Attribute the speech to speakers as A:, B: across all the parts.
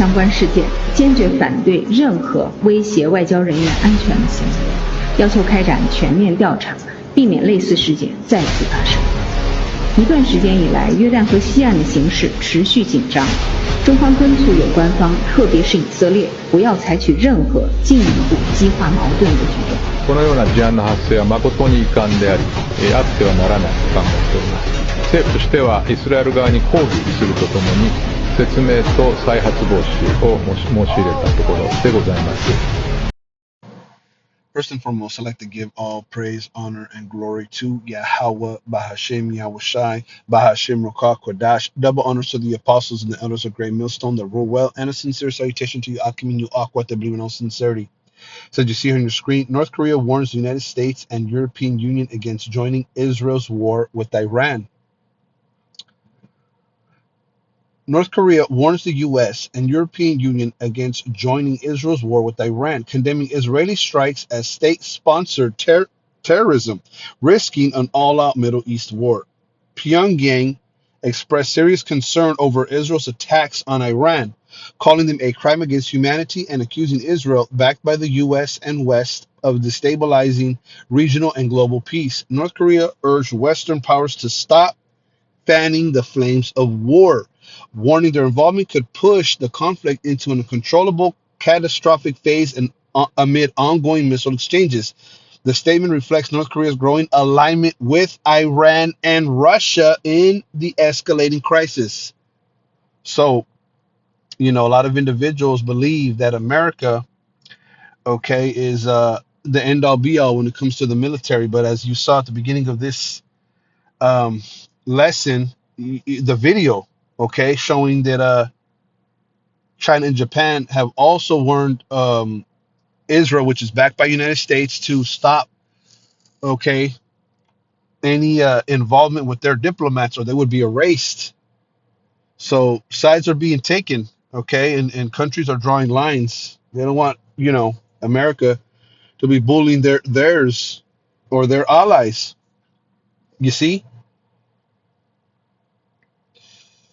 A: 相关事件，坚决反对任何威胁外交人员安全的行为，要求开展全面调查，避免类似事件再次发生。一段时间以来，约旦河西岸的形势持续紧张，中方敦促有关方，特別是以色列，不要採取任何進一步激化矛盾的舉動。
B: このような事案の発生は誠に遺憾であり、あってはならないと考えております。政府としてはイスラエル側に抗議するとともに、説明と再発防止を申し入れたところでございます。
C: First and foremost, I'd like to give all praise, honor, and glory to Yahweh, Bahashem, Yahushai, Bahashem, Rokah, Kodash. Double honors to the apostles and the elders of Great Millstone that rule well, and a sincere salutation to you, Akim, you Aquat, that believe in all sincerity. So as you see here on your screen, North Korea warns the United States and European Union against joining Israel's war with Iran. North Korea warns the U.S. and European Union against joining Israel's war with Iran, condemning Israeli strikes as state-sponsored terrorism, risking an all-out Middle East war. Pyongyang expressed serious concern over Israel's attacks on Iran, calling them a crime against humanity and accusing Israel, backed by the U.S. and West, of destabilizing regional and global peace. North Korea urged Western powers to stop fanning the flames of war, warning their involvement could push the conflict into an uncontrollable, catastrophic phase and amid ongoing missile exchanges. The statement reflects North Korea's growing alignment with Iran and Russia in the escalating crisis. So, a lot of individuals believe that America, is the end-all be-all when it comes to the military. But as you saw at the beginning of this lesson, the video, showing that China and Japan have also warned Israel, which is backed by the United States, to stop, any involvement with their diplomats, or they would be erased. So sides are being taken, and countries are drawing lines. They don't want, America to be bullying theirs or their allies. You see?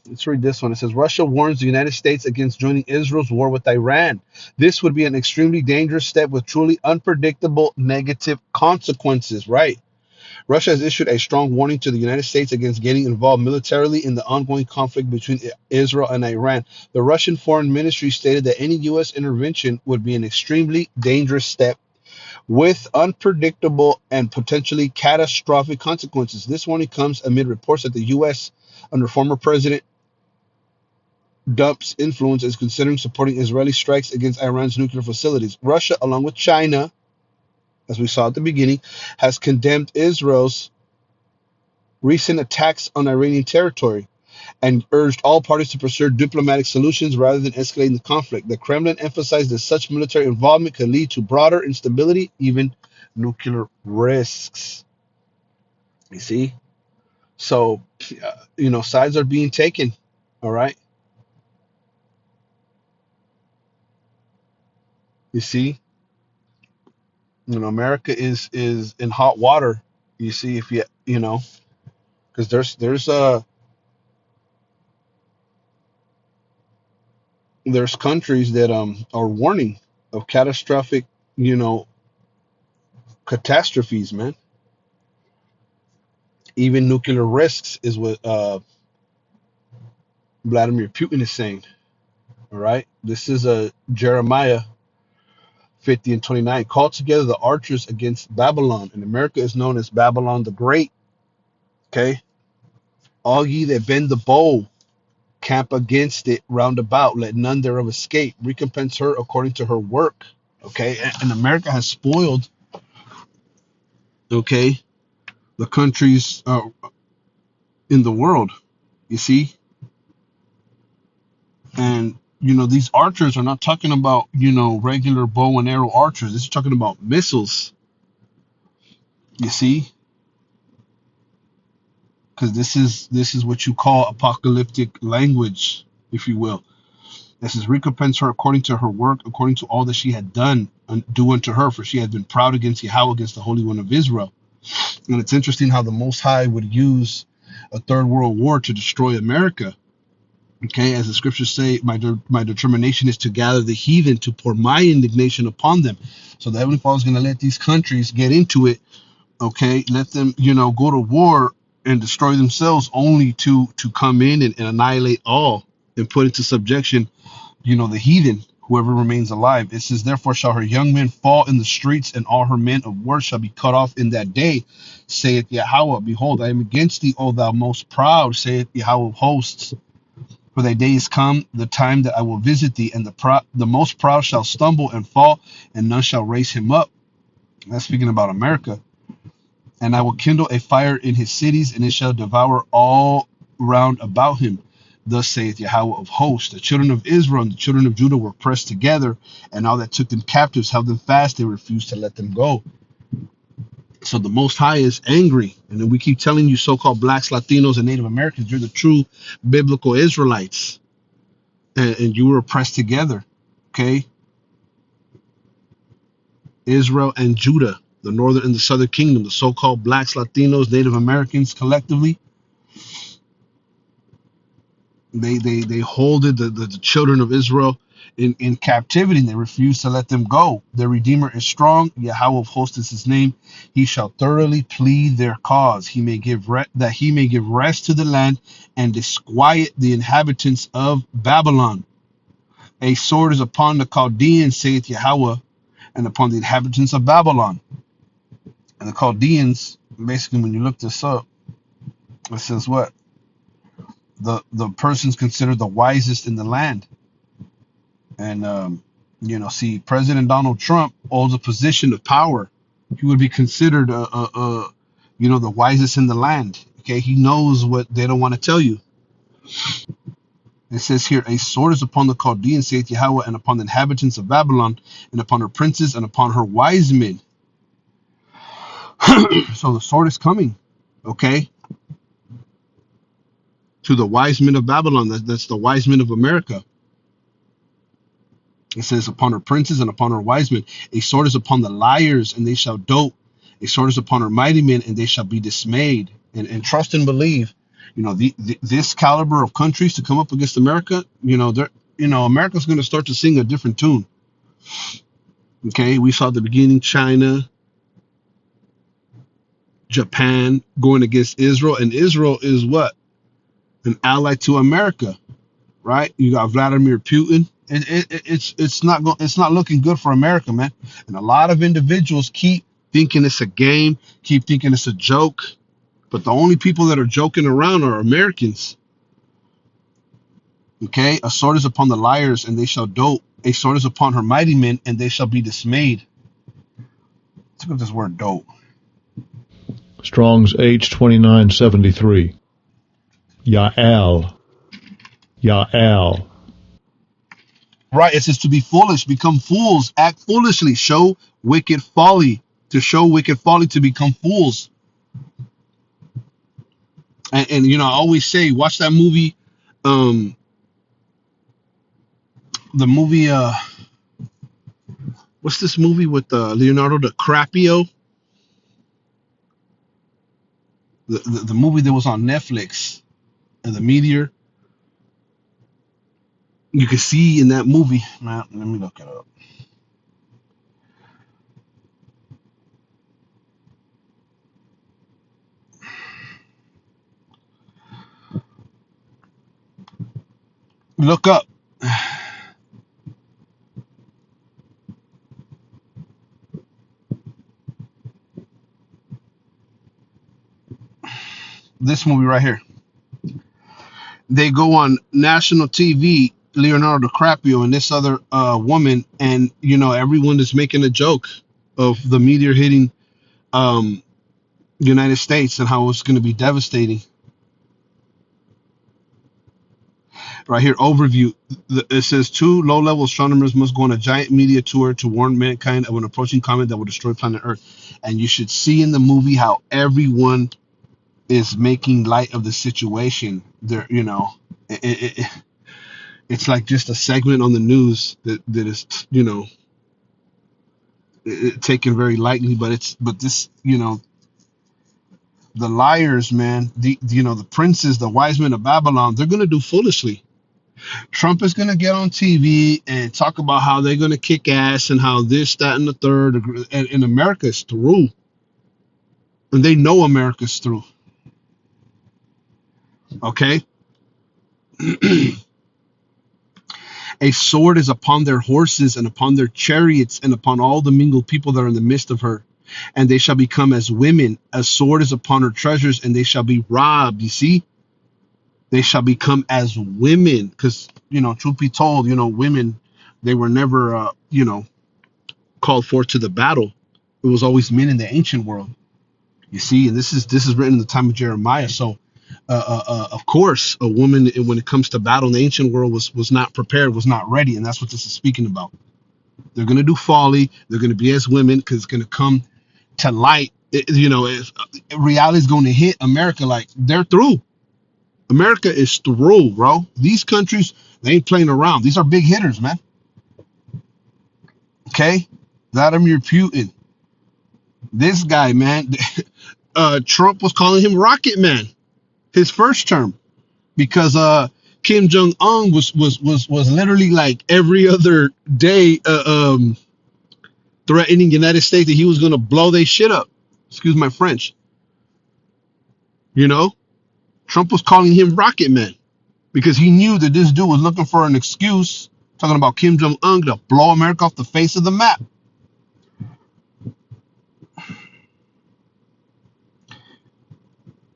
C: Let's read this one. It says, Russia warns the United States against joining Israel's war with Iran. This would be an extremely dangerous step with truly unpredictable negative consequences, right? Russia has issued a strong warning to the United States against getting involved militarily in the ongoing conflict between Israel and Iran. The Russian Foreign Ministry stated that any U.S. intervention would be an extremely dangerous step with unpredictable and potentially catastrophic consequences. This warning comes amid reports that the U.S., under former President Trump's influence, is considering supporting Israeli strikes against Iran's nuclear facilities. Russia, along with China, as we saw at the beginning, has condemned Israel's recent attacks on Iranian territory and urged all parties to pursue diplomatic solutions rather than escalating the conflict. The Kremlin emphasized that such military involvement could lead to broader instability, even nuclear risks. You see? So, sides are being taken, all right? You see? America is in hot water. You see, if because there's countries that are warning of catastrophic, catastrophes, man. Even nuclear risks is what Vladimir Putin is saying. All right, this is Jeremiah 50:29. Call together the archers against Babylon, and America is known as Babylon the Great. All ye that bend the bow, camp against it round about. Let none thereof escape. Recompense her according to her work. And America has spoiled, the countries in the world. You see, and these archers are not talking about regular bow and arrow archers. This is talking about missiles. You see, because this is what you call apocalyptic language, if you will. This is recompense her according to her work, according to all that she had done, do unto her, for she had been proud against Yahweh, against the Holy One of Israel. And it's interesting how the Most High would use a third world war to destroy America. Okay, as the scriptures say, my determination is to gather the heathen to pour my indignation upon them. So the Heavenly Father is going to let these countries get into it. Okay, let them, go to war and destroy themselves, only to come in and annihilate all and put into subjection, the heathen, whoever remains alive. It says, therefore shall her young men fall in the streets, and all her men of war shall be cut off in that day, saith Yahweh. Behold, I am against thee, O thou most proud, saith Yahweh of hosts. For thy days come, the time that I will visit thee, and the most proud shall stumble and fall, and none shall raise him up. That's speaking about America. And I will kindle a fire in his cities, and it shall devour all round about him. Thus saith Yahweh of hosts. The children of Israel and the children of Judah were pressed together, and all that took them captives held them fast. They refused to let them go. So the Most High is angry. And then we keep telling you, so-called blacks, Latinos, and Native Americans, you're the true biblical Israelites. And you were pressed together. Okay? Israel and Judah, the northern and the southern kingdom, the so-called blacks, Latinos, Native Americans collectively, they holded the children of Israel in captivity, and they refused to let them go. Their Redeemer is strong. Yahweh of hosts is his name. He shall thoroughly plead their cause. He may give that he may give rest to the land and disquiet the inhabitants of Babylon. A sword is upon the Chaldeans, saith Yahweh, and upon the inhabitants of Babylon. And the Chaldeans, basically, when you look this up, it says what? The person's considered the wisest in the land. And, see, President Donald Trump holds a position of power. He would be considered, the wisest in the land. Okay, he knows what they don't want to tell you. It says here, a sword is upon the Chaldeans, saith Yahweh, and upon the inhabitants of Babylon, and upon her princes, and upon her wise men. So the sword is coming, okay, to the wise men of Babylon. That's the wise men of America. It says, upon her princes and upon her wise men. A sword is upon the liars, and they shall dote. A sword is upon her mighty men, and they shall be dismayed. And trust and believe, this caliber of countries to come up against America, America's going to start to sing a different tune. Okay, we saw at the beginning China, Japan going against Israel, and Israel is what? An ally to America, right? You got Vladimir Putin. It's not looking good for America, man. And a lot of individuals keep thinking it's a game, keep thinking it's a joke, but the only people that are joking around are Americans. Okay, a sword is upon the liars, and they shall dote. A sword is upon her mighty men, and they shall be dismayed. Let's look at this word dote.
D: Strong's H2973. Ya'al. Ya'al.
C: Right, it says to be foolish, become fools, act foolishly, show wicked folly, to show wicked folly, to become fools. And I always say, watch that movie, the movie, what's this movie with Leonardo DiCaprio? The movie that was on Netflix, The Meteor. You can see in that movie, man, let me look it up. Look up. This movie right here. They go on national TV, Leonardo DiCaprio and this other woman, and everyone is making a joke of the meteor hitting United States and how it's going to be devastating. Right here, overview. It says 2 low-level astronomers must go on a giant media tour to warn mankind of an approaching comet that will destroy planet Earth. And you should see in the movie how everyone is making light of the situation. They're, it's like just a segment on the news that is, taken very lightly. But this, the liars, man, the princes, the wise men of Babylon, they're going to do foolishly. Trump is going to get on TV and talk about how they're going to kick ass and how this, that, and the third. And America's through. And they know America's through. Okay? A sword is upon their horses and upon their chariots and upon all the mingled people that are in the midst of her. And they shall become as women. A sword is upon her treasures and they shall be robbed. You see? They shall become as women. Because, truth be told, women, they were never, called forth to the battle. It was always men in the ancient world. You see? And this is written in the time of Jeremiah. So, of course, a woman, when it comes to battle in the ancient world, was not prepared, was not ready, and that's what this is speaking about. They're going to do folly. They're going to be as women because it's going to come to light. If reality is going to hit America, like they're through. America is through, bro. These countries, they ain't playing around. These are big hitters, man. Okay, Vladimir Putin, this guy, man. Trump was calling him Rocket Man his first term, because Kim Jong Un was literally like every other day threatening the United States that he was gonna blow their shit up. Excuse my French. Trump was calling him Rocket Man because he knew that this dude was looking for an excuse, talking about Kim Jong Un, to blow America off the face of the map.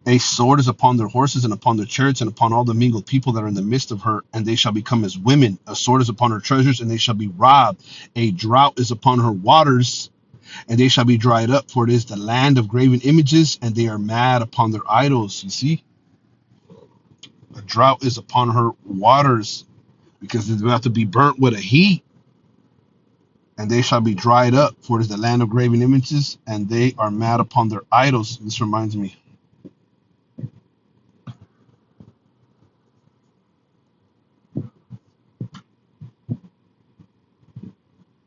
C: A sword is upon their horses and upon their chariots and upon all the mingled people that are in the midst of her, and they shall become as women. A sword is upon her treasures, and they shall be robbed. A drought is upon her waters, and they shall be dried up, for it is the land of graven images, and they are mad upon their idols. You see? A drought is upon her waters, because they have to be burnt with a heat, and they shall be dried up, for it is the land of graven images, and they are mad upon their idols. This reminds me.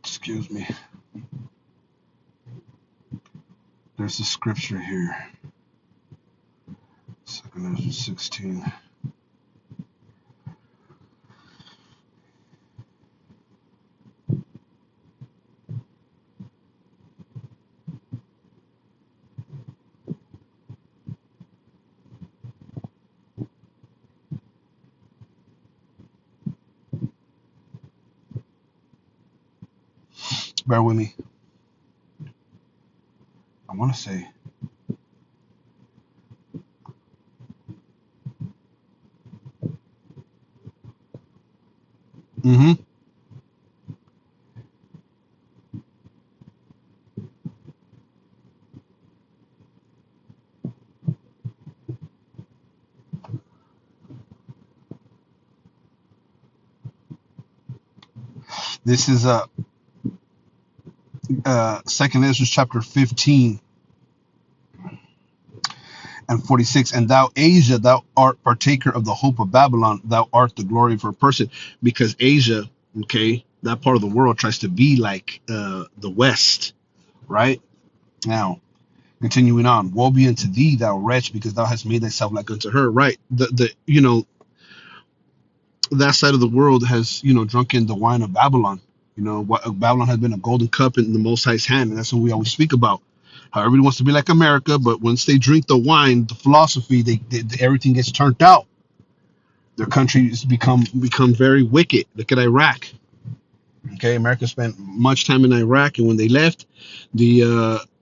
C: Excuse me. There's a scripture here. 2 Ezra 16. Bear with me. I want to say. This is 2 Ezra chapter 15 and 46. And thou, Asia, thou art partaker of the hope of Babylon. Thou art the glory of her person. Because Asia, okay, that part of the world tries to be like the West, right? Now, continuing on. Woe be unto thee, thou wretch, because thou hast made thyself like unto her. Right. That side of the world has, drunken the wine of Babylon. Babylon has been a golden cup in the Most High's hand, and that's what we always speak about. How everybody wants to be like America, but once they drink the wine, the philosophy, they everything gets turned out. Their countries become very wicked. Look at Iraq. Okay, America spent much time in Iraq, and when they left, the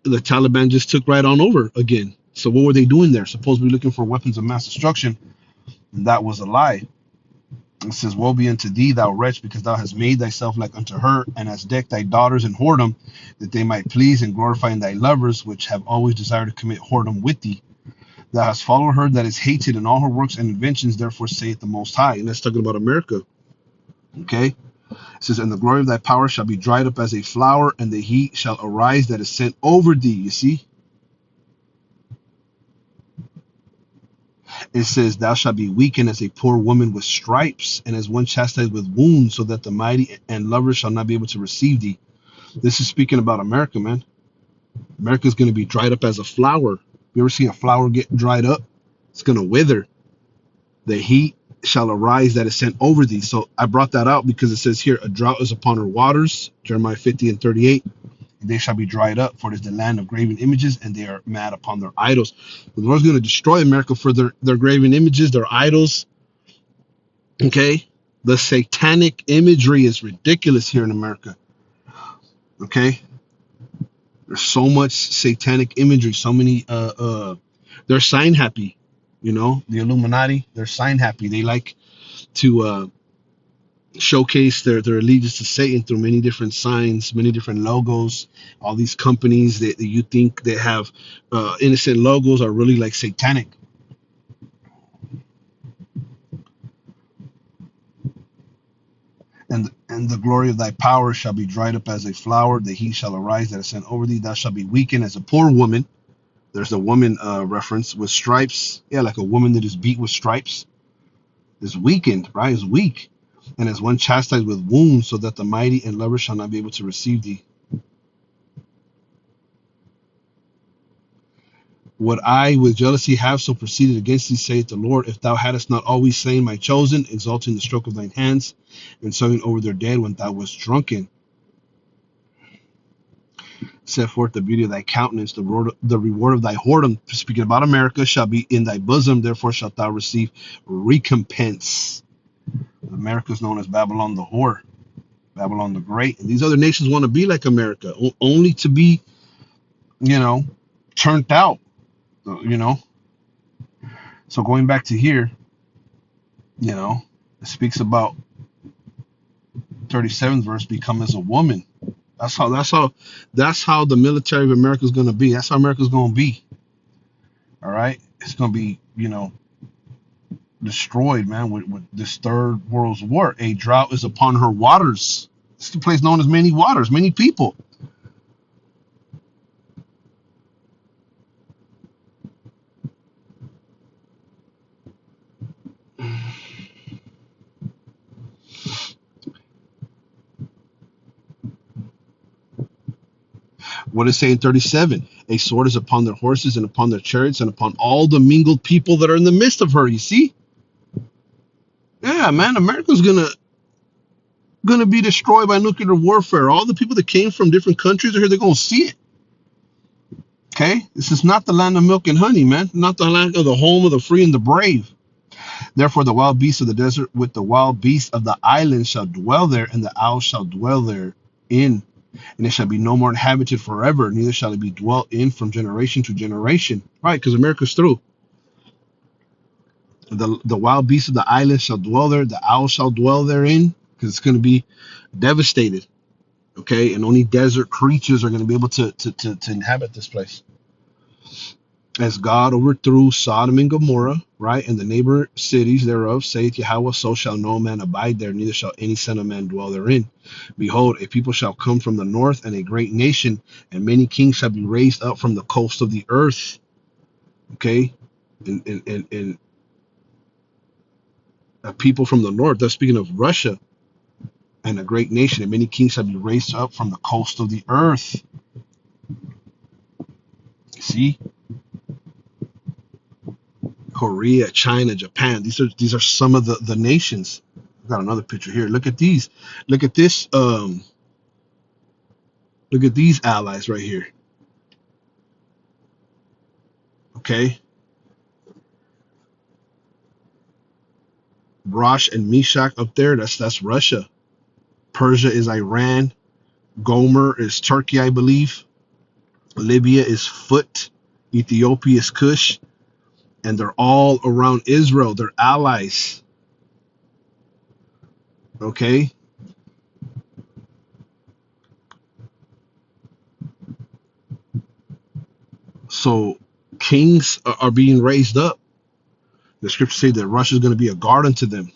C: Taliban just took right on over again. So what were they doing there? Supposedly looking for weapons of mass destruction, and that was a lie. It says, woe be unto thee, thou wretch, because thou hast made thyself like unto her, and hast decked thy daughters in whoredom, that they might please and glorify in thy lovers, which have always desired to commit whoredom with thee. Thou hast followed her that is hated in all her works and inventions, therefore saith the Most High. And that's talking about America. Okay? It says, and the glory of thy power shall be dried up as a flower, and the heat shall arise that is sent over thee. You see? It says, thou shalt be weakened as a poor woman with stripes, and as one chastised with wounds, so that the mighty and lovers shall not be able to receive thee. This is speaking about America, man. America is going to be dried up as a flower. You ever see a flower get dried up? It's going to wither. The heat shall arise that is sent over thee. So I brought that out because it says here, a drought is upon her waters, Jeremiah 50 and 38. They shall be dried up, for it is the land of graven images, and they are mad upon their idols. The Lord's going to destroy America for their graven images, their idols. Okay? The satanic imagery is ridiculous here in America. Okay? There's so much satanic imagery, so many they're sign happy, you know, the Illuminati, they're sign happy. They like to showcase their allegiance to Satan through many different signs, many different logos. All these companies that you think they have innocent logos are really like satanic. And the glory of thy power shall be dried up as a flower. The heat shall arise that is sent over thee. Thou shalt be weakened as a poor woman. There's a woman reference with stripes. Yeah, like a woman that is beat with stripes. Is weakened, right? Is weak. And as one chastised with wounds, so that the mighty and lovers shall not be able to receive thee. Would I with jealousy have so proceeded against thee, saith the Lord, if thou hadst not always slain my chosen, exalting the stroke of thine hands, and sung over their dead when thou wast drunken. Set forth the beauty of thy countenance, the reward of thy whoredom, speaking about America, shall be in thy bosom, therefore shalt thou receive recompense. America is known as Babylon the whore, Babylon the great, and these other nations want to be like America, only to be, you know, turned out, you know. So going back to here, you know, it speaks about 37th verse, become as a woman. That's how the military of America is going to be. That's how America's going to be. All right, it's going to be, you know, destroyed, man, with this third world's war. A drought is upon her waters. It's the place known as many waters, many people. What does it say in 37? A sword is upon their horses and upon their chariots and upon all the mingled people that are in the midst of her. You see? Yeah, man, America's gonna be destroyed by nuclear warfare. All the people that came from different countries are here. They're gonna see it. Okay, this is not the land of milk and honey, man. Not the land of the home of the free and the brave. Therefore, the wild beasts of the desert with the wild beasts of the islands shall dwell there, and the owls shall dwell therein. And it shall be no more inhabited forever, neither shall it be dwelt in from generation to generation. Right, because America's through. The wild beasts of the islands shall dwell there, the owl shall dwell therein, because it's going to be devastated. Okay, and only desert creatures are going to be able to inhabit this place. As God overthrew Sodom and Gomorrah, right, and the neighbor cities thereof, saith Yahweh, so shall no man abide there, neither shall any son of man dwell therein. Behold, a people shall come from the north, and a great nation, and many kings shall be raised up from the coast of the earth. Okay, and a people from the north, that's speaking of Russia, and a great nation, and many kings shall be raised up from the coast of the earth. See? Korea, China, Japan. These are some of the nations. I've got another picture here. Look at these. Look at this. Look at these allies right here. Okay. Rosh and Meshach up there. That's Russia. Persia is Iran. Gomer is Turkey, I believe. Libya is Foot. Ethiopia is Cush. And they're all around Israel. They're allies. Okay? So kings are being raised up. The scriptures say that Russia is going to be a guard unto them.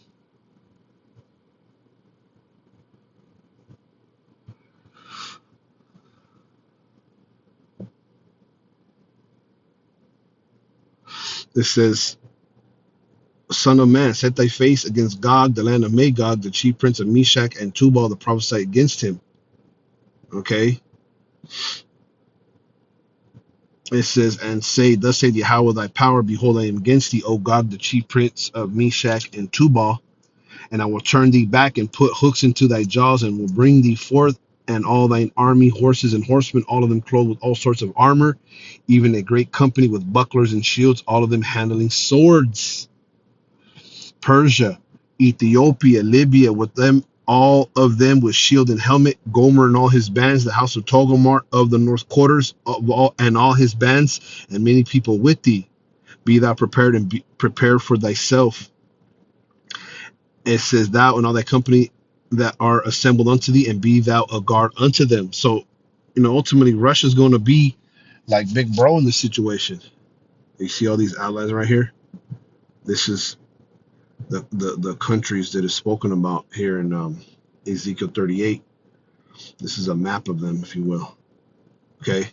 C: It says, Son of man, set thy face against Gog, the land of Magog, the chief prince of Meshach, and Tubal, the prophesy against him. Okay? It says, and say, thus saith Yahweh thy power, behold, I am against thee, O God, the chief prince of Meshach and Tubal, and I will turn thee back and put hooks into thy jaws, and will bring thee forth, and all thine army, horses and horsemen, all of them clothed with all sorts of armor, even a great company with bucklers and shields, all of them handling swords. Persia, Ethiopia, Libya, with them, all of them with shield and helmet, Gomer and all his bands, the house of Togomar of the north quarters, and all his bands, and many people with thee. Be thou prepared and be prepared for thyself. It says, thou and all thy company that are assembled unto thee, and be thou a guard unto them. So, ultimately, Russia's going to be like big bro in this situation. You see all these allies right here? This is the countries that is spoken about here in Ezekiel 38. This is a map of them, if you will. Okay,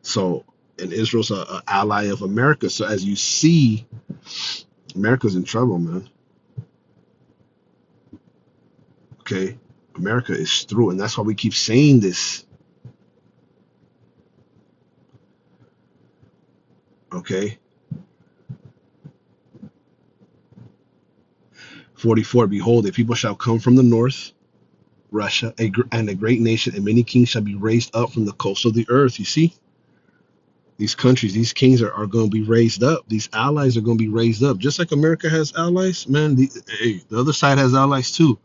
C: so, and Israel's an ally of America. So as you see, America's in trouble, man. Okay, America is through, and that's why we keep saying this. Okay. 44, behold, a people shall come from the north, Russia, and a great nation, and many kings shall be raised up from the coast of the earth. You see, these countries, these kings are going to be raised up. These allies are going to be raised up. Just like America has allies, man, the other side has allies too.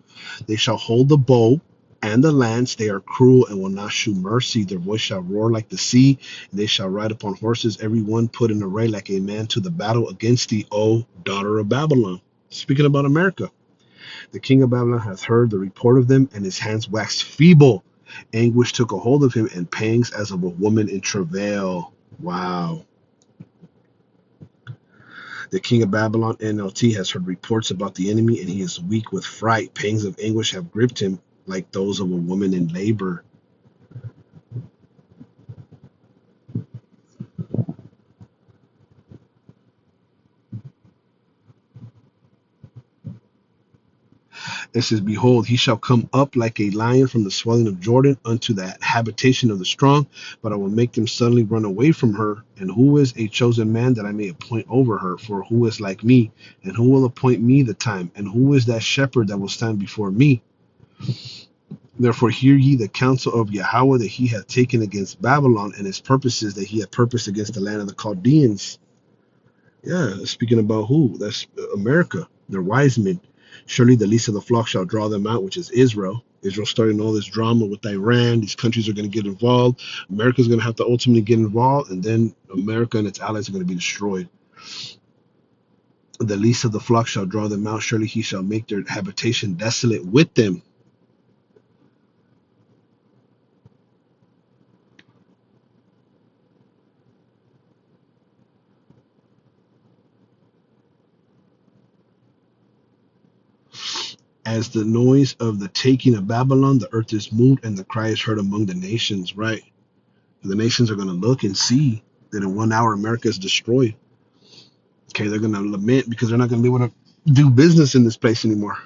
C: They shall hold the bow and the lance. They are cruel and will not shew mercy. Their voice shall roar like the sea, and they shall ride upon horses, every one put in array like a man to the battle against thee, O daughter of Babylon. Speaking about America. The king of Babylon hath heard the report of them, and his hands waxed feeble. Anguish took a hold of him, and pangs as of a woman in travail. Wow. The king of Babylon, NLT, has heard reports about the enemy, and he is weak with fright. Pangs of anguish have gripped him like those of a woman in labor. It says, behold, he shall come up like a lion from the swelling of Jordan unto the habitation of the strong, but I will make them suddenly run away from her. And who is a chosen man that I may appoint over her? For who is like me? And who will appoint me the time? And who is that shepherd that will stand before me? Therefore hear ye the counsel of Yahweh that he hath taken against Babylon, and his purposes that he hath purposed against the land of the Chaldeans. Yeah, speaking about who? That's America. They're wise men. Surely the least of the flock shall draw them out, which is Israel. Israel's starting all this drama with Iran. These countries are going to get involved. America's going to have to ultimately get involved, and then America and its allies are going to be destroyed. The least of the flock shall draw them out. Surely he shall make their habitation desolate with them. As the noise of the taking of Babylon, the earth is moved, and the cry is heard among the nations, right? The nations are going to look and see that in 1 hour America is destroyed. Okay, they're going to lament because they're not going to be able to do business in this place anymore.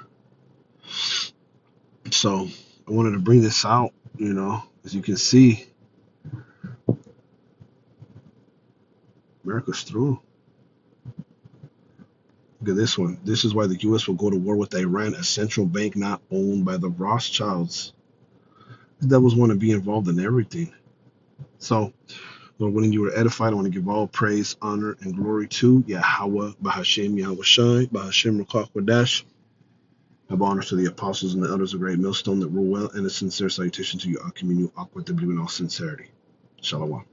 C: So I wanted to bring this out, as you can see, America's through. Look at this one. This is why the U.S. will go to war with Iran, a central bank not owned by the Rothschilds. The devils want to be involved in everything. So, Lord, when you were edified, I want to give all praise, honor, and glory to Yahweh, Bahashem, Yahweh Shai, Bahashem, Ruach Kodesh. I have honors to the apostles and the elders of Great Millstone that rule well, and a sincere salutation to you, our communion, with the believe in all sincerity. Shalom.